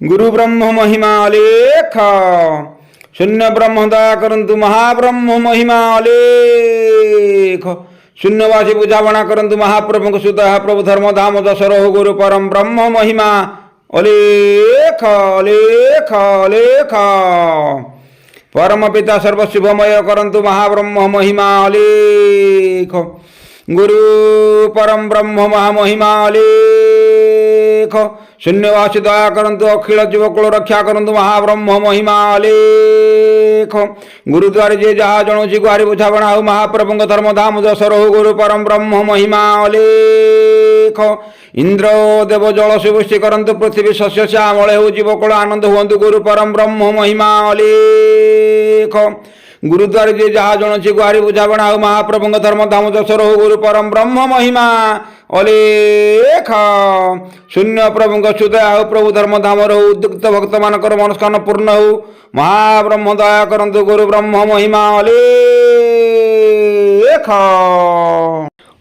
गुरु ब्रह्म महिमा लेख शून्य ब्रह्म दया करंतु महाब्रह्म महिमा लेख शून्यवासी बुझावणा करंतु महाप्रभु सुत प्रभु धर्म धाम दशरह गुरु परम ब्रह्म महिमा अलेख लेख लेख परम पिता सर्वशुभमय करंतु महाब्रह्म महिमा लेख गुरु परम ब्रह्म महामहिमा लेख शून्यवासी दया करंतु अखिल जीवकुल रक्षा करंतु महाब्रह्म महिमा लेख गुरुद्वारे जे जहा जणुची गुहारी बुझावणा हो महाप्रभु धर्म धाम दशरह गुरु परम ब्रह्म महिमा लेख इंद्र देव जल सुवृष्टि करंतु पृथ्वी शस्य श्यामल हो जीवकुल आनंद हुअन्तु गुरु परम ब्रह्म महिमा लेख गुरुद्वारे जे जहा जणुची गुहारी बुझावणा हो महाप्रभु धर्म धाम दशरह गुरु परम ब्रह्म महिमा अलेख शून्य प्रभु सुदय हो प्रभु धर्म धाम रहु उद्युक्त भक्त मानकर मनस्कामना पूर्ण हो महाब्रह्म दया करंतु गुरु ब्रह्म महिमा अलेख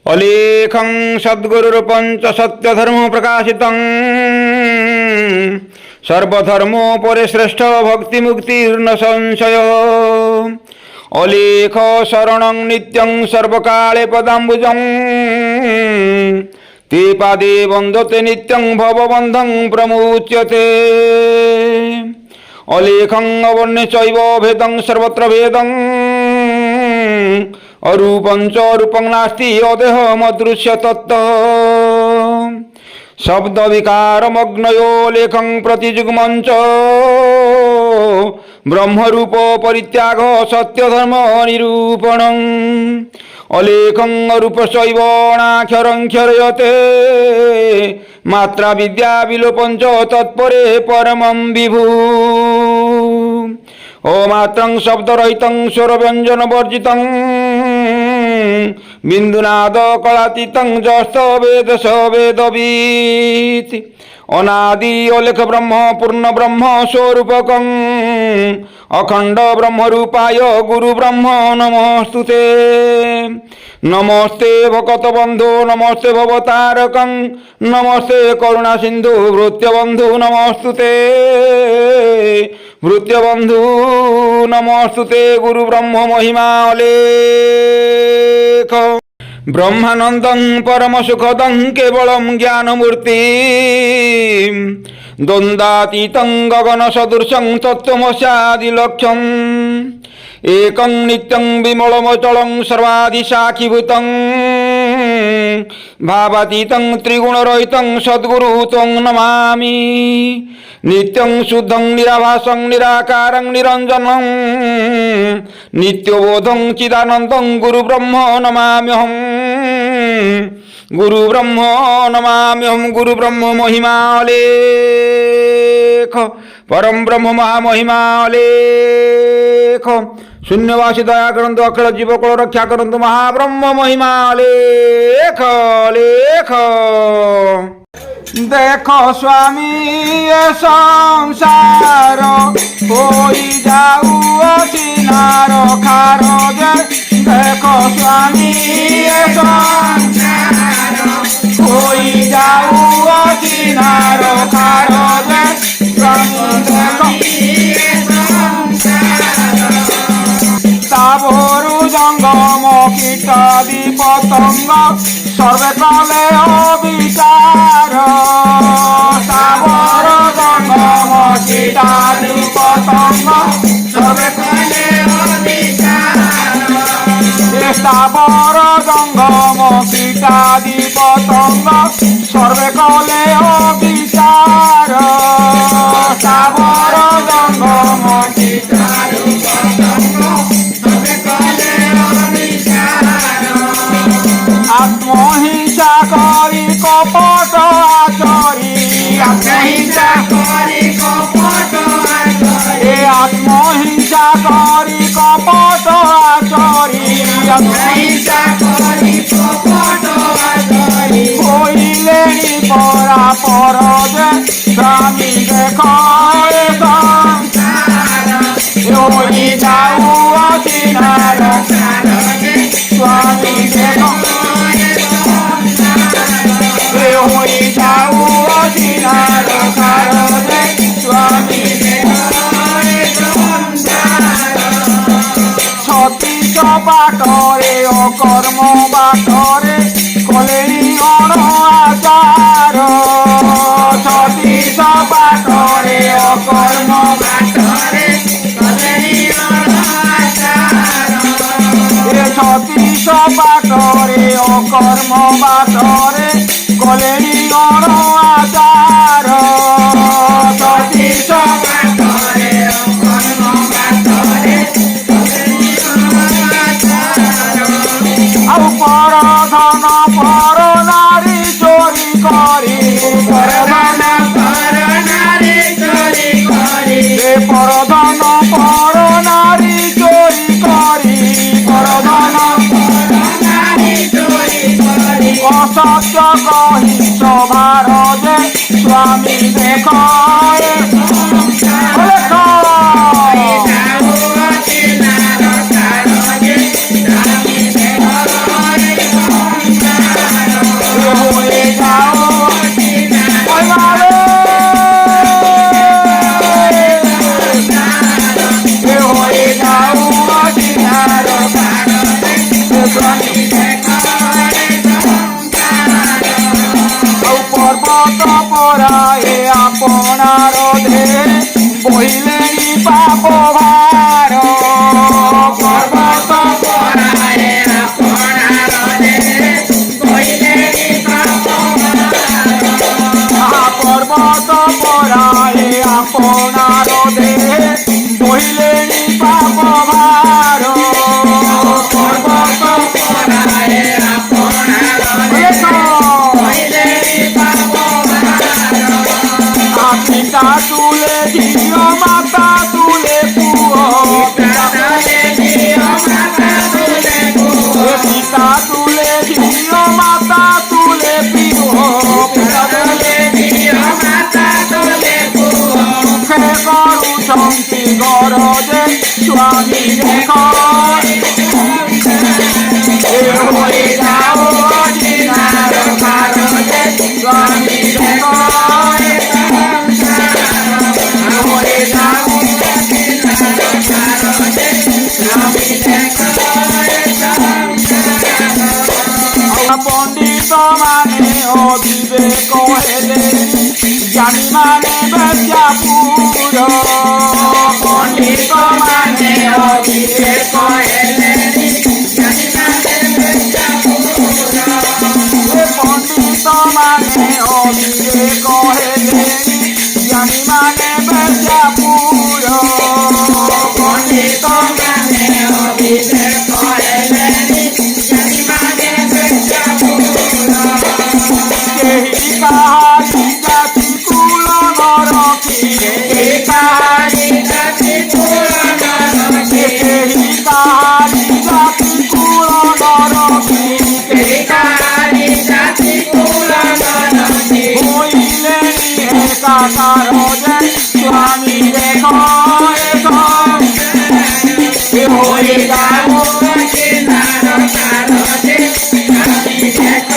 अलेखं सद्गुरु पंच सत्य धर्म प्रकाशितं सर्वधर्मोपरि श्रेष्ठ भक्ति मुक्तिर्न संशय अलेख शरणं नित्यं सर्वकाले पदाम्बुजं ते पादे वन्दते नित्यं भवबन्धं प्रमुच्यते अलेखं अवर्ण्य चैव भेदं सर्वत्र भेदं अरूपं च रूपं नास्ति अदेहमदृश्य तत्तः शब्द विकारमग्नयो लेखं प्रतिजुग्मं च ब्रह्मरूप परित्याग सत्यधर्म निरूपणं अलेखं अरूपस्यैव अनाक्षरं क्षरयते मात्रा विद्या विलोपं च तत्परे परमं विभु अमात्रं शब्दरहितं स्वरव्यञ्जन वर्जितं बिन्दुनाद कलातीतं जस्त वेद स वेदवीत् अनादि अलेख ब्रह्म पूर्ण ब्रह्म स्वरूपकं अखंड ब्रह्म रूपाय गुरु ब्रह्म नमोस्तुते नमस्ते भगत बंधु नमस्ते भवतारकं नमस्ते करुणा सिंधु भृत्यबंधु नमोस्तुते भृत्यबंधु नमोस्तुते गुरु ब्रह्म महिमा लेख ब्रह्मानंदं परम सुखदं केवलं ज्ञानमूर्ति द्वन्द्वातीतं गगन सदृशं तत्त्वमस्यादिलक्ष्यम् एकं नित्यं विमलमचलं सर्वादिसाखीभूतं भावातीतं त्रिगुणरहितं सद्गुरु त्वं नमामि नित्यं शुद्धं निराभासं निराकारं निरञ्जनं नित्यबोधं चिदानन्दं गुरुब्रह्म नमाम्यहं गुरुब्रह्म नमाम्यहं गुरुब्रह्म महिमा लेख परम ब्रह्म महामहिमा लेख शून्यवासी दया करंतु अखिल जीवकुल रक्षा करंतु महाब्रह्म महिमा लेख लेख देखो स्वामी ये संसार होई जाऊ असिनारो खारो जे देखो स्वामी ये संसार होई जाऊ असिनारो खारो जे देखो ताबरु जंगम कीटादि पतंग सर्वे कले अविचार ताबर जंगम कीटादि पतंग सर्वे कले अविचार ताबर जंगम कीटादि पतंग सर्वे कले अविचार ताबर जंगम कीटादि पतंग आत्महिंसा करी कपट आचरी आत्महिंसा करी कपट आचरी आत्महिंसा करी कपट आचरी आत्महिंसा करी कपट आचरी होइलेनी परा पर जे स्वामी देखो ए संसार होई जाऊ असिनार स्वामी देखो होई जाऊ असिनार ବାଟରେ ଅକର୍ମ ବାଟରେ କଲେଣି ଅଣ ଆଚାର ଛତିଶ ବାଟରେ ଅକର୍ମ ବାଟରେ କଲେଣି ଅଣ ଆଚାର ଛତିଶ ବାଟରେ ଅକର୍ମ ବାଟରେ କଲେଣି ଅଣ ଆଚାର ଛତିଶ ବାଟରେ ଅକର୍ମ ବାଟରେ ଆଉ ପର ଧନ ପର ନାରୀ ଚୋରି କରି ପର ଧନ ପର ନାରୀ ଚୋରି କରି ପର ଧନ ପର ନାରୀ ଚୋରି କରି ପର ଧନ ପର ନାରୀ ଚୋରି କରି ଅସତ୍ୟ କହି ସଭାର ଯେ ସ୍ୱାମୀ ଦେଖ পর্বত পরায়ে আপনার দেহে বহিলেনি পাপ ভার পর্বত পরায়ে আপনার দেহে বহিলেনি পাপ ভার পর্বত পরায়ে আপনার দেহে বহিলেনি পাপ ভার পর্বত পরায়ে আপনার দেহে পিতা তুলে ঝিও মাতা তুলে পুয় পিতা তুলে ঝিও মাতা তুলে পুয় পিতা তুলে ঝিও মাতা তুলে পুয় পিতা তুলে ঝিও মাতা তুলে পুয় মুখে করুছন্তি গরজে স্বামী দেখ হয়ে যাও অজিনার কারণে স্বামী দেখ পণ্ডিত মানে অবিবেক হেলে জ্ঞানী মানে বেশ্যাপুর পণ্ডিত মানে অবিবেক হেলে জ্ঞানী মানে বেশ্যাপুর পণ্ডিত মানে অবিবেক হেলে জ্ঞানী মানে বেশ্যাপুর পণ্ডিত মানে অবিবেক হেলে জ্ঞানী মানে কেহি কাহারি জাতি কুল নরকি কেহি কাহারি জাতি কুল নরকি কেহি কাহারি জাতি কুল নরকি কেহি কাহারি জাতি কুল নরকি হইলেনি একাকার যে স্বামী দেখ হয়ে যাও চিনার কারণে স্বামী দেখ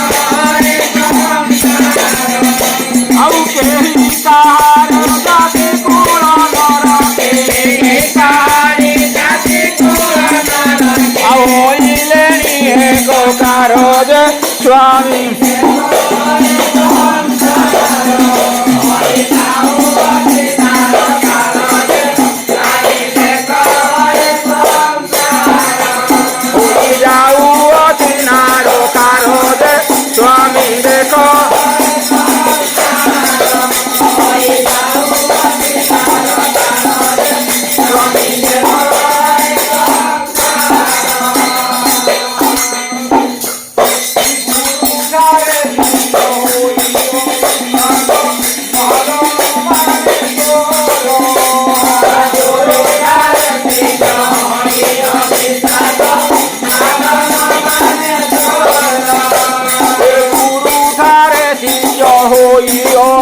ଆଉ କେହି କାହାର ଜାତି କୁଳ ନରକେ କାହାରି ଜାତି କୁଳ ନରକେ ଆଉ ହୋଇଲେଣି ଏକକାର ଯେ ସ୍ୱାମୀ ଯାଉ ଅଚିନାର କାର ଯେ ସ୍ୱାମୀ ଦେଖ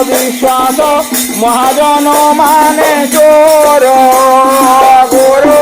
বিশ্বাস মহাজন মানে চোর গুরু